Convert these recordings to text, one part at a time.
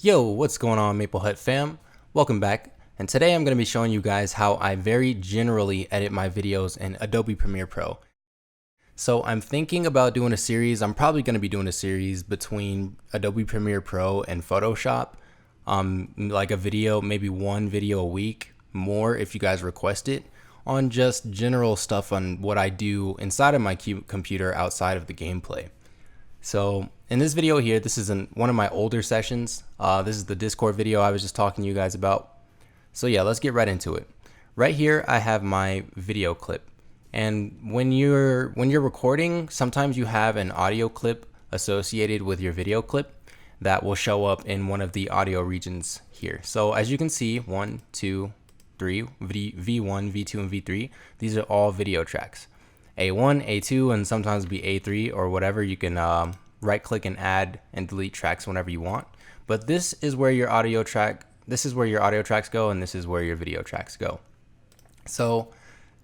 Yo, what's going on, Maple Hut fam? Welcome back, and today I'm going to be showing you guys how I very generally edit my videos in Adobe Premiere Pro. So I'm thinking about doing a series. I'm probably going to be doing a series between Adobe Premiere Pro and Photoshop, like a video, maybe one video a week, more if you guys request it, on just general stuff on what I do inside of my computer outside of the gameplay. So in this video here, this is one of my older sessions. This is the Discord video I was just talking to you guys about. So yeah, let's get right into it. Right here, I have my video clip. And when you're recording, sometimes you have an audio clip associated with your video clip that will show up in one of the audio regions here. So as you can see, 1, 2, 3, V1, V2, and V3, these are all video tracks. A1, A2, and sometimes be A3 or whatever. You can right click and add and delete tracks whenever you want. But this is where your audio tracks go, and this is where your video tracks go. So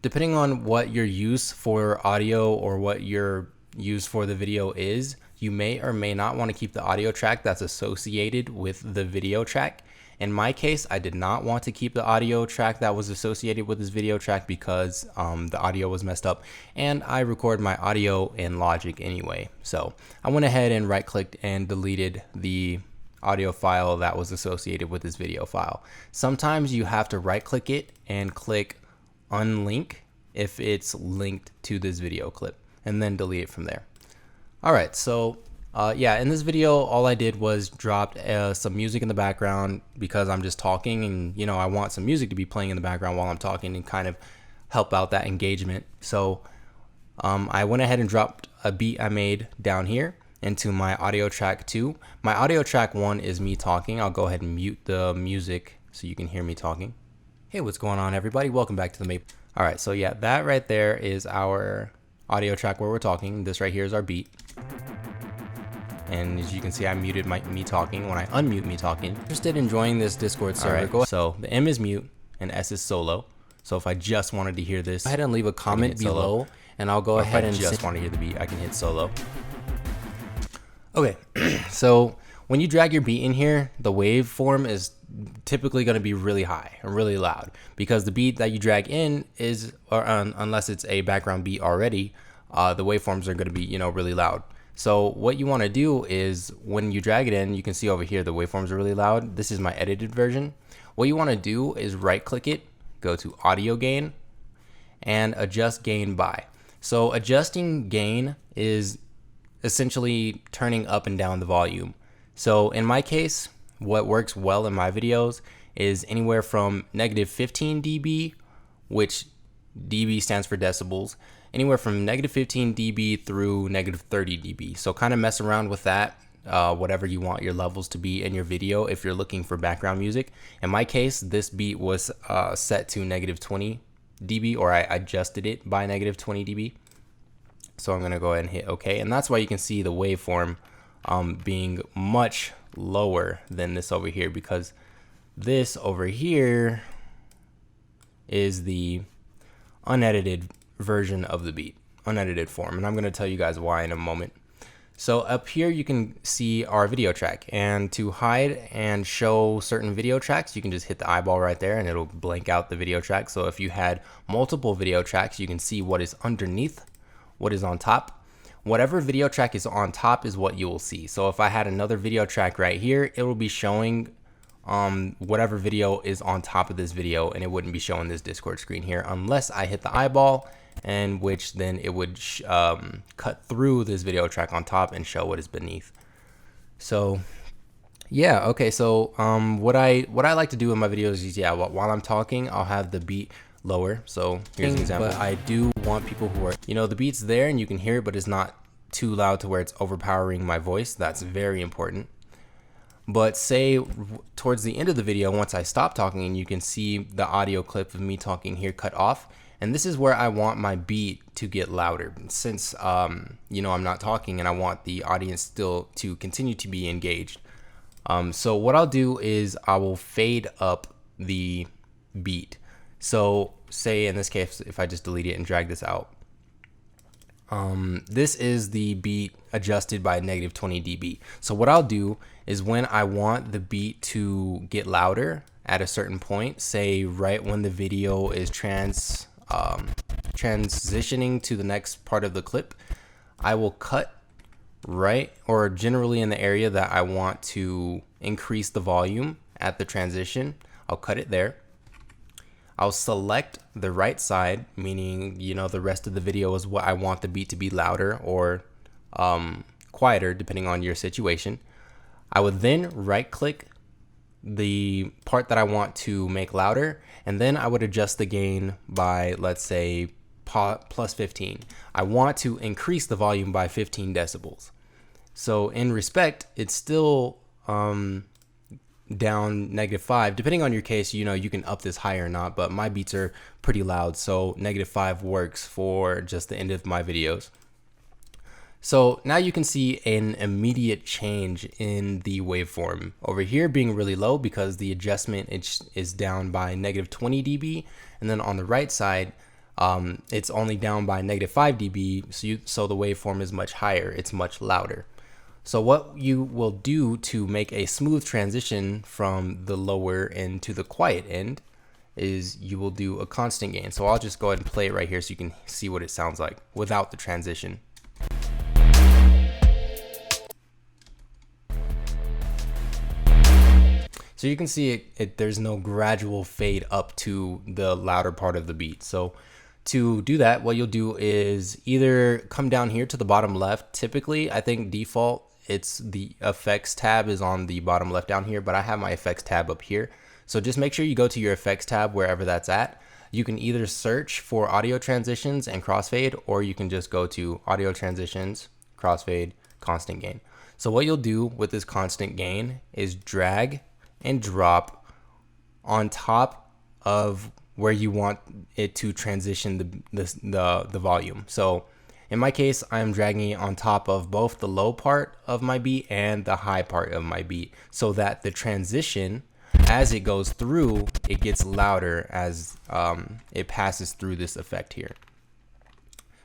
depending on what your use for audio or what your use for the video is, you may or may not want to keep the audio track that's associated with the video track. In my case, I did not want to keep the audio track that was associated with this video track because the audio was messed up, and I record my audio in Logic anyway. So I went ahead and right clicked and deleted the audio file that was associated with this video file. Sometimes you have to right click it and click unlink if it's linked to this video clip, and then delete it from there. All right, so yeah, in this video, all I did was dropped some music in the background because I'm just talking, and you know, I want some music to be playing in the background while I'm talking and kind of help out that engagement. So I went ahead and dropped a beat I made down here into my audio track 2. My audio track 1 is me talking. I'll go ahead and mute the music so you can hear me talking. Hey, what's going on, everybody? Welcome back to the Maple. All right, so yeah, that right there is our audio track where we're talking. This right here is our beat. And as you can see, I muted me talking. When I unmute me talking, interested in joining this Discord server, go ahead. So the M is mute and S is solo. So if I just wanted to hear this, go ahead and leave a comment below, and I'll go ahead and just want to hear the beat, I can hit solo. Okay, so when you drag your beat in here, the waveform is typically going to be really high and really loud because the beat that you drag in is, unless it's a background beat already, the waveforms are going to be, you know, really loud. So what you want to do is when you drag it in, you can see over here the waveforms are really loud. This is my edited version. What you want to do is right click it, go to audio gain, and adjust gain by. So adjusting gain is essentially turning up and down the volume. So in my case, what works well in my videos is anywhere from -15 dB, which dB stands for decibels, anywhere from -15 dB through -30 dB. So kind of mess around with that, whatever you want your levels to be in your video if you're looking for background music. In my case, this beat was set to -20 dB, or I adjusted it by -20 dB. So I'm going to go ahead and hit OK. And that's why you can see the waveform being much lower than this over here, because this over here is the unedited version of the beat, unedited form, and I'm going to tell you guys why in a moment. So up here you can see our video track, and to hide and show certain video tracks, you can just hit the eyeball right there and it'll blank out the video track. So if you had multiple video tracks, you can see what is underneath, what is on top. Whatever video track is on top is what you will see. So if I had another video track right here, it will be showing whatever video is on top of this video, and it wouldn't be showing this Discord screen here unless I hit the eyeball, and which then it would cut through this video track on top and show what is beneath. So yeah, okay, so what I like to do in my videos is, yeah, while I'm talking, I'll have the beat lower. So here's an example. But I do want people who are, you know, the beat's there and you can hear it, but it's not too loud to where it's overpowering my voice. That's very important. But say towards the end of the video, once I stop talking, and you can see the audio clip of me talking here cut off, and this is where I want my beat to get louder, since you know, I'm not talking and I want the audience still to continue to be engaged. So what I'll do is I will fade up the beat. So say in this case, if I just delete it and drag this out, This is the beat adjusted by -20 dB. So what I'll do is when I want the beat to get louder at a certain point, say right when the video is transitioning to the next part of the clip, I will cut right or generally in the area that I want to increase the volume at the transition. I'll cut it there. I'll select the right side, meaning, you know, the rest of the video is what I want the beat to be louder or quieter, depending on your situation. I would then right click the part that I want to make louder, and then I would adjust the gain by, let's say, plus 15. I want to increase the volume by 15 decibels. So in respect, it's still down -5. Depending on your case, you know, you can up this higher or not, but my beats are pretty loud, so -5 works for just the end of my videos. So now you can see an immediate change in the waveform. Over here being really low because the adjustment is down by -20 dB, and then on the right side, it's only down by -5 dB, so the waveform is much higher, it's much louder. So what you will do to make a smooth transition from the lower end to the quiet end is you will do a constant gain. So I'll just go ahead and play it right here so you can see what it sounds like without the transition. So you can see there's no gradual fade up to the louder part of the beat. So to do that, what you'll do is either come down here to the bottom left. Typically, I think default, it's the effects tab is on the bottom left down here, but I have my effects tab up here. So just make sure you go to your effects tab wherever that's at. You can either search for audio transitions and crossfade, or you can just go to audio transitions, crossfade, constant gain. So what you'll do with this constant gain is drag and drop on top of where you want it to transition the volume. So in my case, I'm dragging it on top of both the low part of my beat and the high part of my beat, so that the transition, as it goes through, it gets louder as it passes through this effect here.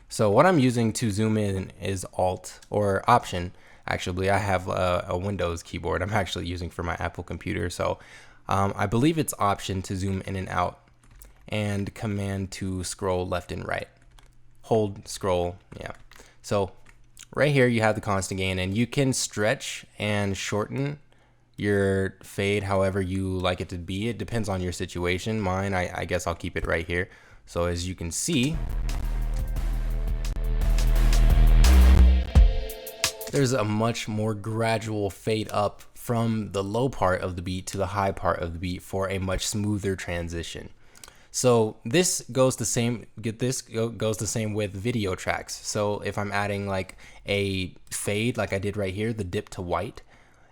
So what I'm using to zoom in is Alt or Option. Actually, I have a Windows keyboard I'm actually using for my Apple computer. So I believe it's Option to zoom in and out, and Command to scroll left and right. Hold, scroll, yeah. So right here you have the constant gain, and you can stretch and shorten your fade however you like it to be. It depends on your situation. Mine, I guess I'll keep it right here. So as you can see, there's a much more gradual fade up from the low part of the beat to the high part of the beat for a much smoother transition. So this goes the same with video tracks. So if I'm adding like a fade like I did right here, the dip to white,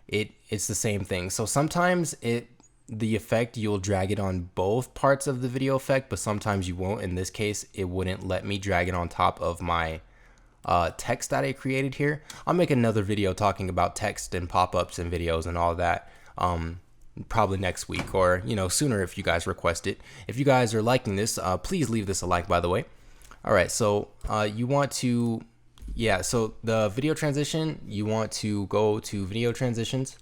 it's the same thing. So sometimes the effect, you'll drag it on both parts of the video effect, but sometimes you won't. In this case, it wouldn't let me drag it on top of my text that I created here. I'll make another video talking about text and pop-ups and videos and all that probably next week, or sooner if you guys request it. If you guys are liking this, please leave this a like, by the way. All right, so you want to, so the video transition, you want to go to video transitions,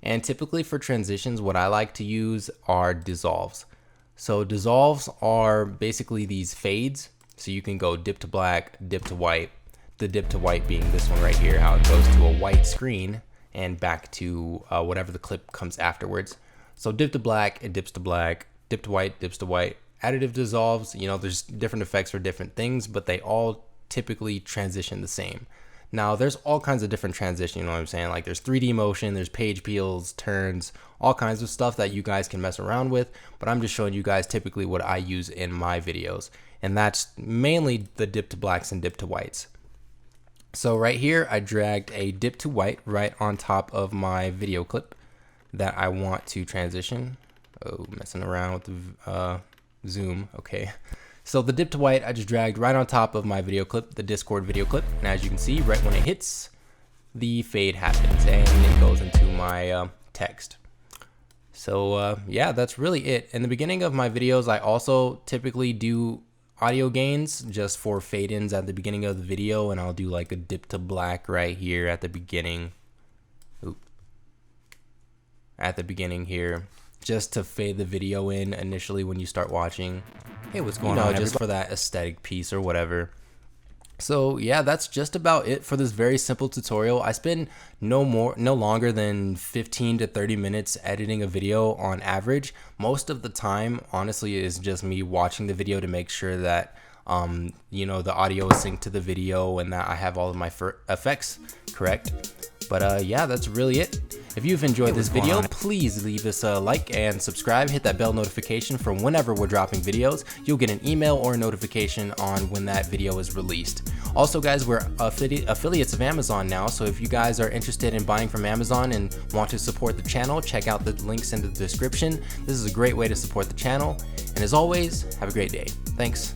and typically for transitions, what I like to use are dissolves. So dissolves are basically these fades. So you can go dip to black, dip to white, the dip to white being this one right here, how it goes to a white screen and back to whatever the clip comes afterwards. So dip to black, it dips to black, dip to white, dips to white. Additive dissolves, there's different effects for different things, but they all typically transition the same. Now there's all kinds of different transition, you know what I'm saying? Like there's 3D motion, there's page peels, turns, all kinds of stuff that you guys can mess around with, but I'm just showing you guys typically what I use in my videos. And that's mainly the dip to blacks and dip to whites. So right here, I dragged a dip to white right on top of my video clip that I want to transition. Oh, messing around with the zoom. Okay. So the dip to white, I just dragged right on top of my video clip, the Discord video clip. And as you can see, right when it hits, the fade happens and it goes into my text. So yeah, that's really it. In the beginning of my videos, I also typically do audio gains just for fade ins at the beginning of the video, and I'll do like a dip to black right here at the beginning. At the beginning here, just to fade the video in initially when you start watching. Hey, what's going on? Just for that aesthetic piece or whatever. So yeah, that's just about it for this very simple tutorial. I spend no longer than 15 to 30 minutes editing a video on average. Most of the time, honestly, is just me watching the video to make sure that you know, the audio is synced to the video and that I have all of my effects correct. But yeah, that's really it. If you've enjoyed this video, please leave us a like and subscribe. Hit that bell notification for whenever we're dropping videos. You'll get an email or a notification on when that video is released. Also guys, we're affiliates of Amazon now, so if you guys are interested in buying from Amazon and want to support the channel, check out the links in the description. This is a great way to support the channel. And as always, have a great day. Thanks.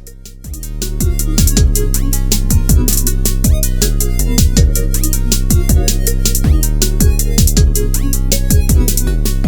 Thank you.